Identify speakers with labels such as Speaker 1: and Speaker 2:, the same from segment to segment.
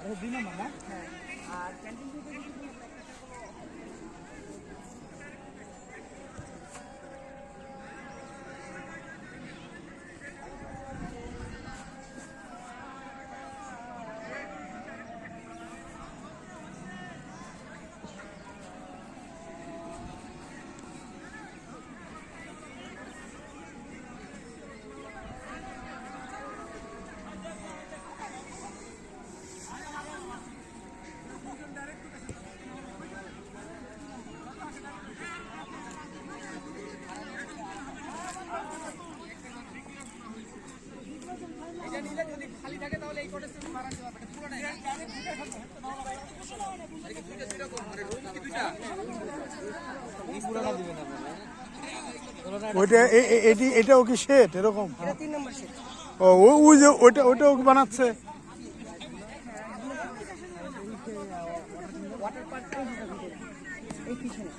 Speaker 1: 2 নম্বর না?
Speaker 2: হ্যাঁ। আর ক্যান্টিন থেকে যদি খালি থাকে তাহলে এই কোটে তুমি মারা যাবে না পুরো না
Speaker 1: ওইটা এটাও কি শেড এরকম?
Speaker 2: এটা 3 নম্বর সেট।
Speaker 1: ও ওই যে ওইটাও কি বানাচ্ছে?
Speaker 2: ওয়াটার পার্ক এই পিছনে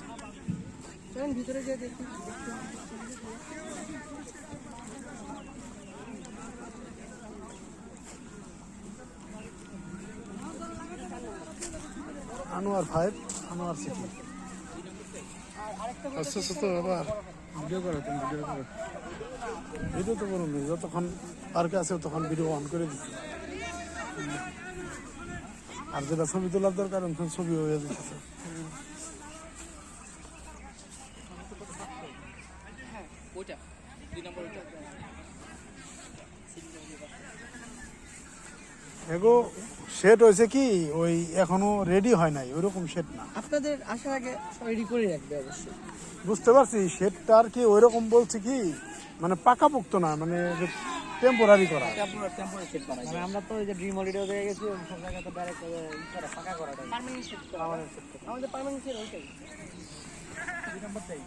Speaker 2: চলেন ভিতরে গিয়ে দেখি।
Speaker 1: আনোয়ার 5 আনোয়ার সিটি। আচ্ছা আচ্ছা তো আবার ভিডিও করো, তুমি ভিডিও করো। ভিডিও তো করুন, যতক্ষণ পার্কে আছে তখন ভিডিও অন করে দিচ্ছি। আর যেটা ছবি তোলার দরকার তখন ছবি হয়ে দিচ্ছে।
Speaker 2: ওইটা 2 নম্বর ওইটা
Speaker 1: এগো সেট হয়েছে কি ওই এখনো রেডি হয় নাই, ওইরকম সেট না।
Speaker 2: আপনাদের আসার আগে রেডি করে রাখবে অবশ্যই।
Speaker 1: বুঝতে পারছি, সেটটা আর কি ওইরকম বলছে কি মানে পাকাপোক্ত না, মানে টেম্পোরারি করা।
Speaker 2: টেম্পোরারি সেট করা যায়।
Speaker 3: আমরা তো ওই যে ড্রিম হলিডে হয়ে গেছি, সব জায়গায় তো ডাইরেক্ট করা পাকা করাটা
Speaker 2: পার্মানেন্ট সেট করা আমাদের পার্মানেন্ট সেট ওইটাই 2 নম্বরটাই।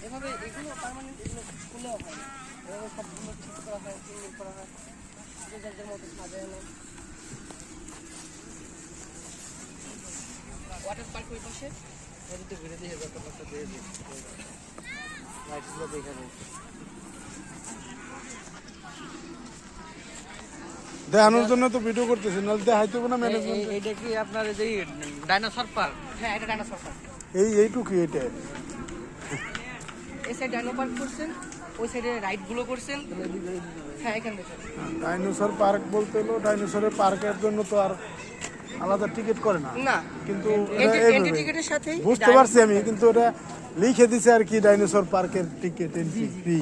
Speaker 2: এভাবে এগুলো পার্মানেন্ট এগুলো খুলেও হয় না, এভাবে সবগুলো ঠিক করা হয়, সিঙ্গেল করা হয়, যে যার মতো সাজানো। ওয়াটার পার্ক ওই পাশে
Speaker 3: এদিকে ঘুরে দিয়ে যত একটা দিয়ে দিই লাইটগুলো দেখে নেই।
Speaker 1: দেখানোর জন্য তো ভিডিও করতেছি, নাহলে দেখাইতে হবে না ম্যানেজমেন্ট।
Speaker 3: এইটা কি আপনার যে ডাইনোসর পার্ক?
Speaker 2: হ্যাঁ এটা ডাইনোসর পার্ক।
Speaker 1: এইটুকু এটা
Speaker 2: এই সাইড ডাইনো পার্ক করছেন, ওই সাইডে রাইড গুলো করছেন। হ্যাঁ এখান থেকে
Speaker 1: ডাইনোসর পার্ক বলতে হলো ডাইনোসরের পার্কের জন্য তো আর আলাদা টিকিট করে না,
Speaker 2: না
Speaker 1: কিন্তু
Speaker 2: এন্ট্রি টিকেটের সাথেই
Speaker 1: বুঝতে পারছি আমি, কিন্তু ওটা লিখে দিছে আর কি ডাইনোসর পার্কের টিকিট এন্ট্রি ফ্রি।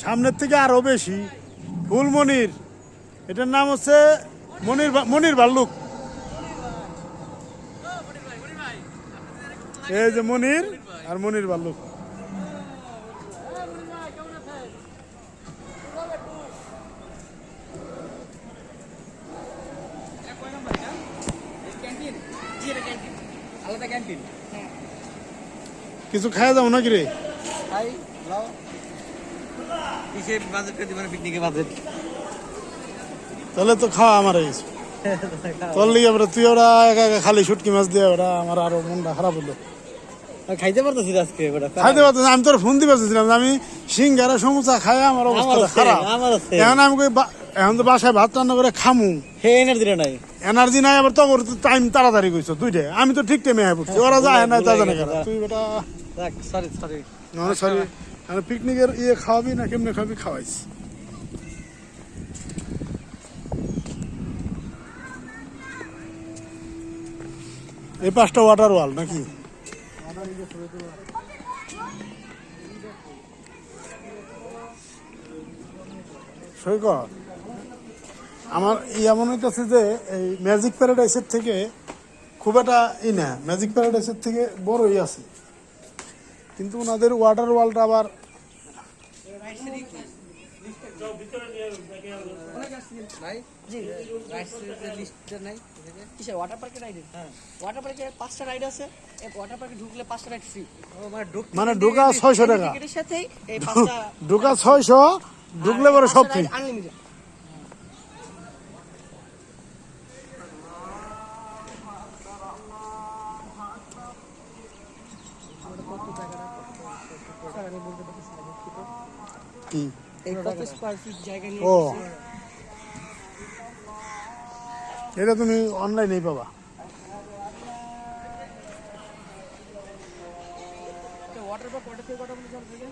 Speaker 1: সামনের থেকে আরো বেশি ফুলমনির, এটার নাম হচ্ছে মনির ভাল্লুক। এই যে মনির আর মনির ভাল্লুক।
Speaker 2: আলাদা ক্যান্টিন।
Speaker 1: কিছু খাওয়া যাও নাকি রে?
Speaker 2: হাই লাও
Speaker 3: কিসে বাজেট করে দিবেন? পিকনিকে বাজেট
Speaker 1: তাহলে তো খাওয়া আমার হয়েছে তোর লিগে। তুই ওরা একা একা খালি শুটকি মাছ দিয়ে ওরা আমার আরো মনটা খারাপ হলো।
Speaker 3: খাইতে পারতেছি আজকে
Speaker 1: খাইতে পারতেছি, আমি তোর ফোন দিয়ে পারতেছিলাম আমি সিঙ্গারা সমুচা খাই আমার অবস্থা খারাপ। এখন আমি এখন তো বাসায় ভাত রান্না করে খামু,
Speaker 3: এনার্জিটা নাই,
Speaker 1: এনার্জি নাই। আবার তোর টাইম তাড়াতাড়ি কইছো দুইটা, আমি তো ঠিক টাইমে পড়ছি, ওরা যায় না তা জানে কেন। তুই বেটা
Speaker 3: সরি সরি
Speaker 1: সরি, আমি পিকনিকের ইয়ে খাওয়াবি না কেমনে খাবি খাওয়াইছি। এই 5টা ওয়াটার ওয়াল নাকি? সৈকত আমার এমন হইতেছে যে এই ম্যাজিক প্যারাডাইসের থেকে খুব একটা না, ম্যাজিক প্যারাডাইসের থেকে বড়ই আছে, কিন্তু ওনাদের ওয়াটার ওয়ালটা আবার
Speaker 2: ওয়াটার পার্কের রাইড। হ্যাঁ ওয়াটার পার্কে 5টা রাইড আছে, ওয়াটার পার্কে ঢুকলে 5টা রাইড ফ্রি।
Speaker 1: মানে ঢোকা 600 টাকা,
Speaker 2: টিকেটের সাথেই এই 5টা
Speaker 1: ঢোকা 600, ঢুকলে পরে সব ফ্রি।
Speaker 2: আনলিমিটেড।
Speaker 1: কি
Speaker 2: এই কত স্কয়ার ফিট জায়গা নিয়ে
Speaker 1: ও
Speaker 2: করছে।
Speaker 1: এটা তুমি অনলাইনেই পাবা।
Speaker 2: ওয়াটার পার্ক কটা থেকে কটা পর্যন্ত চালু থাকে?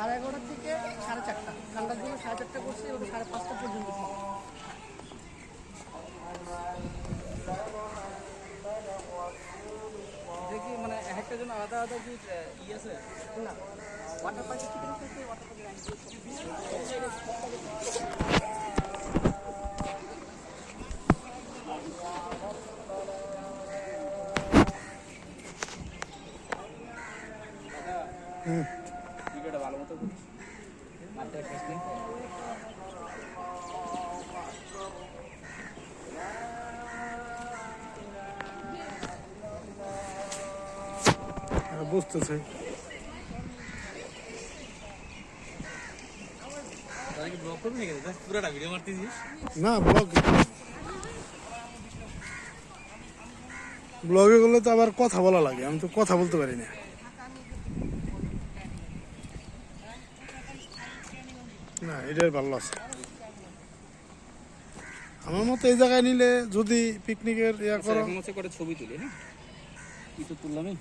Speaker 2: 11:30 থেকে 4:30। ঠান্ডার জন্য 4:30 করছে এবং 5:30 পর্যন্ত ছিল।
Speaker 3: দেখি মানে একটা জন্য আলাদা আলাদা কি ই আছে?
Speaker 2: না ওয়াটার পার্কের টিকিট থেকে ওয়াটার পার্কের
Speaker 3: ভিডিওটা ভালো মতো করছি। মাঠটা শেষ নেই।
Speaker 1: বুঝতেছে
Speaker 3: তাহলে কি ব্লগ করবি নাকি? পুরোটা ভিডিও মারতেছিস?
Speaker 1: না ব্লগে গেলে তো আবার কথা বলা লাগে, আমি তো কথা বলতে পারি না। না এটাই ভালো আছে আমার মতো। এই জায়গায় নিলে যদি পিকনিকের ইয়া করো,
Speaker 3: এখন হচ্ছে করে ছবি তুলি, হ্যাঁ? কি তো তুললামই।